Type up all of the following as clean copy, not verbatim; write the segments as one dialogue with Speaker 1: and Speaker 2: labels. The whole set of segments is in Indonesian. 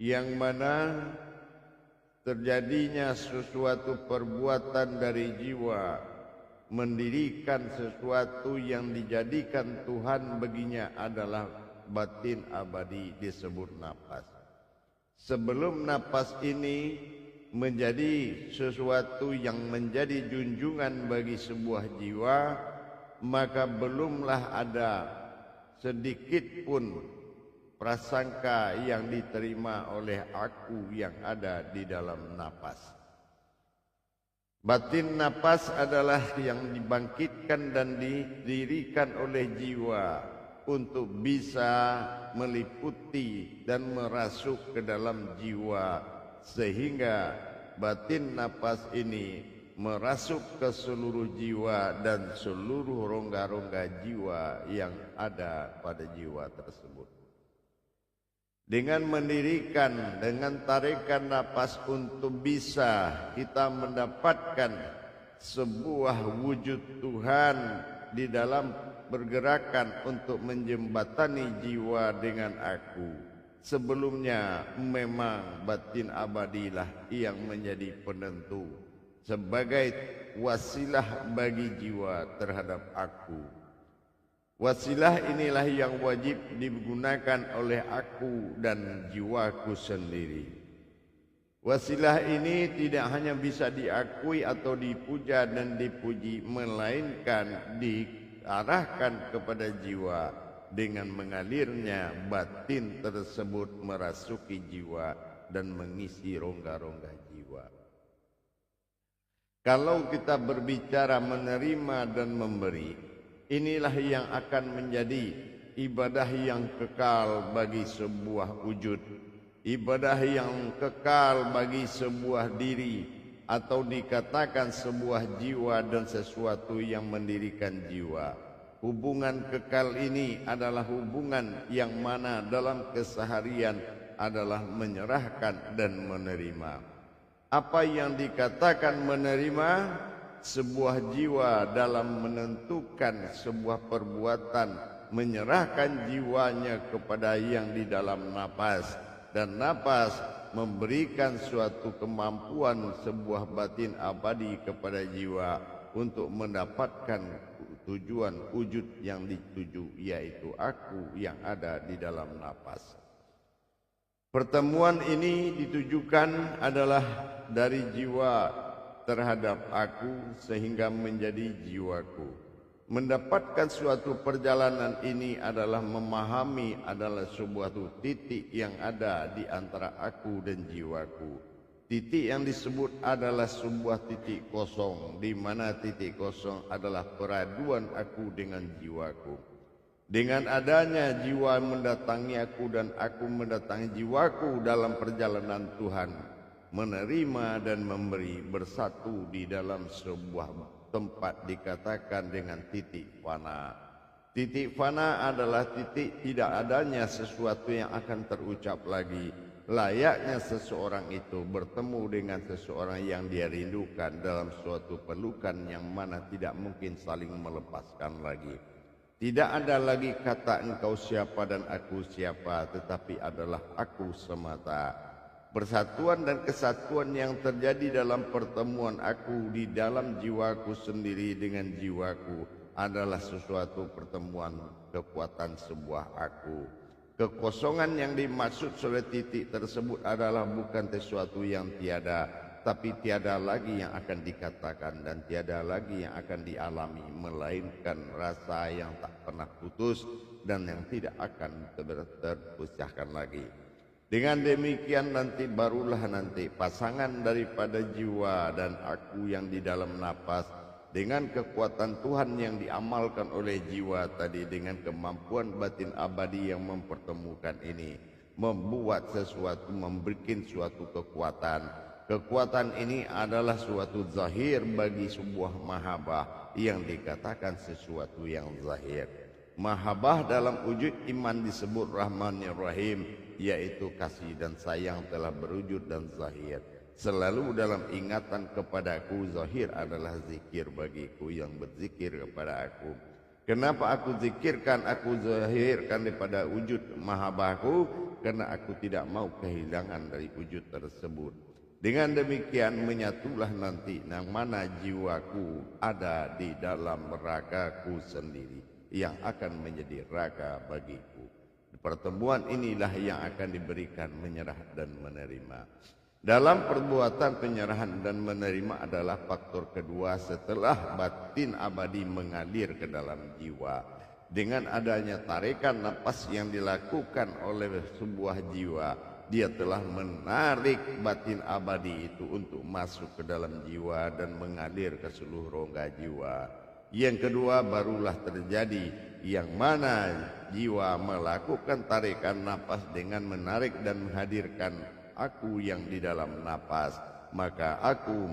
Speaker 1: yang mana terjadinya sesuatu perbuatan dari jiwa mendirikan sesuatu yang dijadikan Tuhan baginya adalah batin abadi, disebut napas. Sebelum napas ini menjadi sesuatu yang menjadi junjungan bagi sebuah jiwa, maka belumlah ada sedikit pun prasangka yang diterima oleh aku yang ada di dalam napas. Batin napas adalah yang dibangkitkan dan didirikan oleh jiwa untuk bisa meliputi dan merasuk ke dalam jiwa, sehingga batin napas ini merasuk ke seluruh jiwa dan seluruh rongga-rongga jiwa yang ada pada jiwa tersebut. Dengan mendirikan, dengan tarikan napas untuk bisa kita mendapatkan sebuah wujud Tuhan di dalam pergerakan untuk menjembatani jiwa dengan aku. Sebelumnya memang batin abadilah yang menjadi penentu sebagai wasilah bagi jiwa terhadap aku. Wasilah inilah yang wajib digunakan oleh aku dan jiwaku sendiri. Wasilah ini tidak hanya bisa diakui atau dipuja dan dipuji, melainkan diarahkan kepada jiwa. Dengan mengalirnya batin tersebut merasuki jiwa dan mengisi rongga-rongga jiwa. Kalau kita berbicara menerima dan memberi, inilah yang akan menjadi ibadah yang kekal bagi sebuah wujud, ibadah yang kekal bagi sebuah diri, atau dikatakan sebuah jiwa dan sesuatu yang mendirikan jiwa. Hubungan kekal ini adalah hubungan yang mana dalam keseharian adalah menyerahkan dan menerima. Apa yang dikatakan menerima? Sebuah jiwa dalam menentukan sebuah perbuatan, menyerahkan jiwanya kepada yang di dalam napas, dan napas memberikan suatu kemampuan sebuah batin abadi kepada jiwa untuk mendapatkan tujuan wujud yang dituju, yaitu aku yang ada di dalam napas. Pertemuan ini ditujukan adalah dari jiwa terhadap aku sehingga menjadi jiwaku. Mendapatkan suatu perjalanan ini adalah memahami adalah sebuah titik yang ada di antara aku dan jiwaku. Titik yang disebut adalah sebuah titik kosong, di mana titik kosong adalah peraduan aku dengan jiwaku. Dengan adanya jiwa mendatangi aku dan aku mendatangi jiwaku dalam perjalanan Tuhan, menerima dan memberi bersatu di dalam sebuah tempat dikatakan dengan titik fana. Titik fana adalah titik tidak adanya sesuatu yang akan terucap lagi. Layaknya seseorang itu bertemu dengan seseorang yang dia rindukan dalam suatu pelukan yang mana tidak mungkin saling melepaskan lagi. Tidak ada lagi kata engkau siapa dan aku siapa, tetapi adalah aku semata. Persatuan dan kesatuan yang terjadi dalam pertemuan aku di dalam jiwaku sendiri dengan jiwaku adalah sesuatu pertemuan kekuatan sebuah aku. Kekosongan yang dimaksud oleh titik tersebut adalah bukan sesuatu yang tiada, tapi tiada lagi yang akan dikatakan dan tiada lagi yang akan dialami, melainkan rasa yang tak pernah putus dan yang tidak akan terpecahkan lagi. Dengan demikian barulah nanti pasangan daripada jiwa dan aku yang di dalam napas dengan kekuatan Tuhan yang diamalkan oleh jiwa tadi, dengan kemampuan batin abadi yang mempertemukan ini, membuat sesuatu, memberikan suatu kekuatan. Kekuatan ini adalah suatu zahir bagi sebuah mahabbah yang dikatakan sesuatu yang zahir. Mahabbah dalam wujud iman disebut Rahmanir Rahim, yaitu kasih dan sayang telah berwujud dan zahir. Selalu dalam ingatan kepadaku, zahir adalah zikir bagiku yang berzikir kepada aku. Kenapa aku zikirkan, aku zahirkan daripada wujud mahabbahku? karena aku tidak mau kehilangan dari wujud tersebut. Dengan demikian menyatulah nanti yang mana jiwaku ada di dalam ragaku sendiri yang akan menjadi raga bagiku. Pertemuan inilah yang akan diberikan menyerah dan menerima. Dalam perbuatan penyerahan dan menerima adalah faktor kedua setelah batin abadi mengalir ke dalam jiwa. Dengan adanya tarikan napas yang dilakukan oleh sebuah jiwa, dia telah menarik batin abadi itu untuk masuk ke dalam jiwa dan mengalir ke seluruh rongga jiwa. Yang kedua barulah terjadi yang mana jiwa melakukan tarikan napas dengan menarik dan menghadirkan aku yang di dalam napas. Maka aku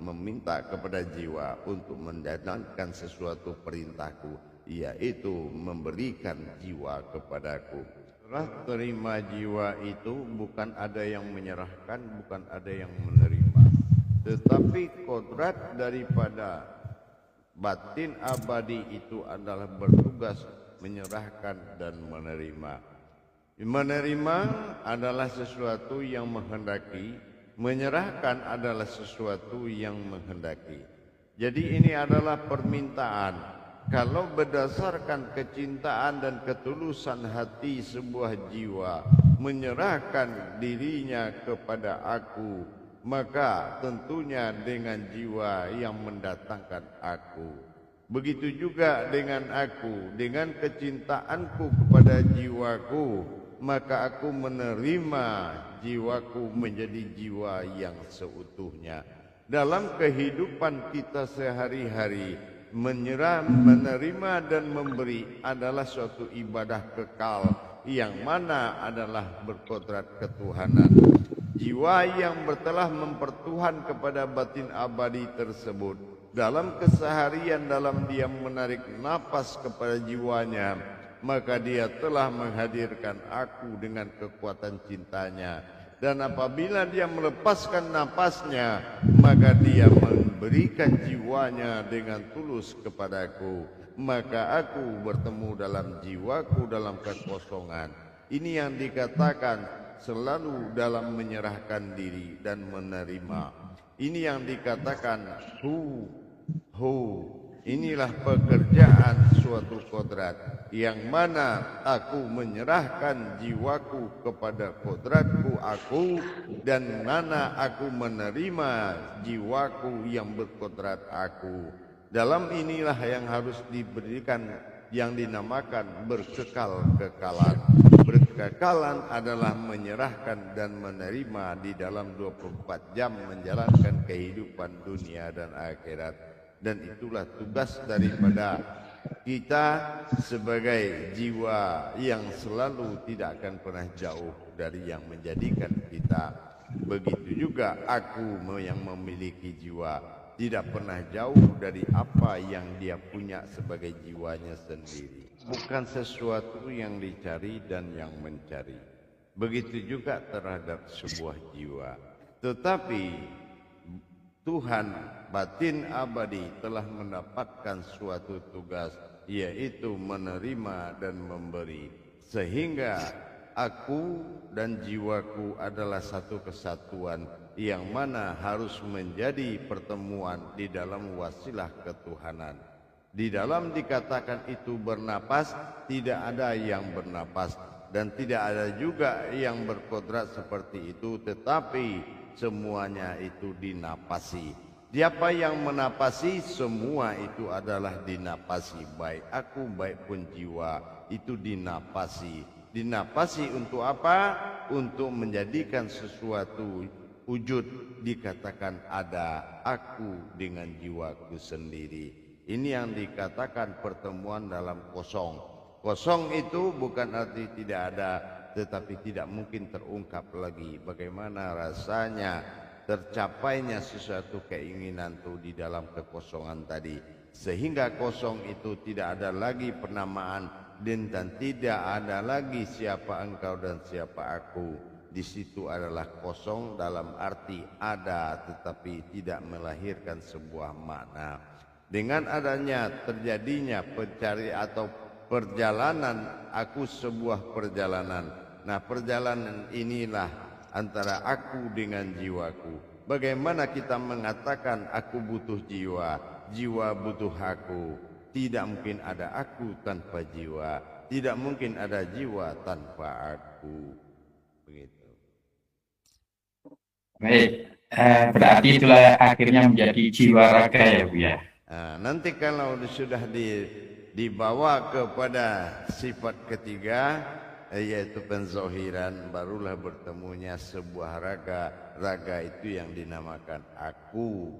Speaker 1: meminta kepada jiwa untuk menjalankan sesuatu perintahku, yaitu memberikan jiwa kepadaku. Serah terima jiwa itu bukan ada yang menyerahkan, bukan ada yang menerima, tetapi kodrat daripada batin abadi itu adalah bertugas menyerahkan dan menerima. Menerima adalah sesuatu yang menghendaki, menyerahkan adalah sesuatu yang menghendaki. Jadi ini adalah permintaan. Kalau berdasarkan kecintaan dan ketulusan hati sebuah jiwa menyerahkan dirinya kepada aku, maka tentunya dengan jiwa yang mendatangkan aku. Begitu juga dengan aku, dengan kecintaanku kepada jiwaku, maka aku menerima jiwaku menjadi jiwa yang seutuhnya. Dalam kehidupan kita sehari-hari, menerima dan memberi adalah suatu ibadah kekal yang mana adalah berkodrat ketuhanan. Jiwa yang telah mempertuhan kepada batin abadi tersebut dalam keseharian, dalam dia menarik napas kepada jiwanya, maka dia telah menghadirkan aku dengan kekuatan cintanya. Dan apabila dia melepaskan napasnya, maka dia memberikan jiwanya dengan tulus kepadaku. Maka aku bertemu dalam jiwaku dalam kekosongan. Ini yang dikatakan selalu dalam menyerahkan diri dan menerima. Ini yang dikatakan hu. Inilah pekerjaan suatu kodrat yang mana aku menyerahkan jiwaku kepada kodratku aku, dan mana aku menerima jiwaku yang berkodrat aku. Dalam inilah yang harus diberikan yang dinamakan berkekal-kekalan. Berkekalan adalah menyerahkan dan menerima di dalam 24 jam menjalankan kehidupan dunia dan akhirat. Dan itulah tugas daripada kita sebagai jiwa yang selalu tidak akan pernah jauh dari yang menjadikan kita. Begitu juga aku yang memiliki jiwa tidak pernah jauh dari apa yang dia punya sebagai jiwanya sendiri. Bukan sesuatu yang dicari dan yang mencari. Begitu juga terhadap sebuah jiwa. Tetapi Tuhan batin abadi telah mendapatkan suatu tugas, yaitu menerima dan memberi, sehingga aku dan jiwaku adalah satu kesatuan yang mana harus menjadi pertemuan di dalam wasilah ketuhanan. Di dalam dikatakan itu bernapas, tidak ada yang bernapas dan tidak ada juga yang berkodrat seperti itu, tetapi semuanya itu dinapasi. Siapa yang menapasi, semua itu adalah dinapasi. Baik aku, baik pun jiwa itu dinapasi. Dinapasi untuk apa? Untuk menjadikan sesuatu wujud, dikatakan ada aku dengan jiwaku sendiri. Ini yang dikatakan pertemuan dalam kosong. Kosong itu bukan arti tidak ada, tetapi tidak mungkin terungkap lagi bagaimana rasanya tercapainya sesuatu keinginan itu di dalam kekosongan tadi, sehingga kosong itu tidak ada lagi penamaan dan tidak ada lagi siapa engkau dan siapa aku. Di situ adalah kosong dalam arti ada tetapi tidak melahirkan sebuah makna. Dengan adanya terjadinya pencari atau perjalanan, aku sebuah perjalanan, Nah, perjalanan inilah antara aku dengan jiwaku. Bagaimana kita mengatakan aku butuh jiwa, jiwa butuh aku? Tidak mungkin ada aku tanpa jiwa, tidak mungkin ada jiwa tanpa aku. Begitu.
Speaker 2: Baik, berarti itulah akhirnya menjadi jiwa raga ya Bu ya.
Speaker 1: Nah, nanti kalau sudah dibawa kepada sifat ketiga, yaitu penzohiran, barulah bertemunya sebuah raga. Raga itu yang dinamakan aku.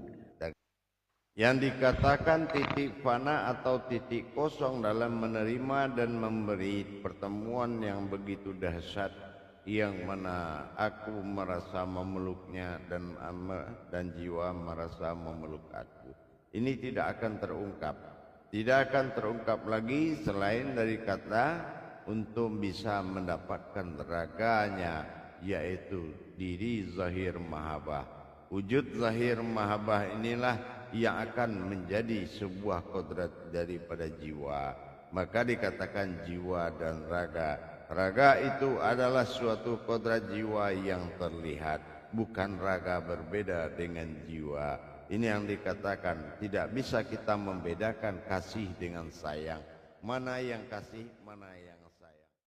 Speaker 1: Yang dikatakan titik fana atau titik kosong dalam menerima dan memberi, pertemuan yang begitu dahsyat, yang mana aku merasa memeluknya dan jiwa merasa memeluk aku. Ini tidak akan terungkap. Tidak akan terungkap lagi selain dari kata untuk bisa mendapatkan raganya, yaitu diri zahir mahabbah. Wujud zahir mahabbah inilah yang akan menjadi sebuah kodrat daripada jiwa. Maka dikatakan jiwa dan raga. Raga itu adalah suatu kodrat jiwa yang terlihat, bukan raga berbeda dengan jiwa. Ini yang dikatakan tidak bisa kita membedakan kasih dengan sayang. Mana yang kasih, mana yang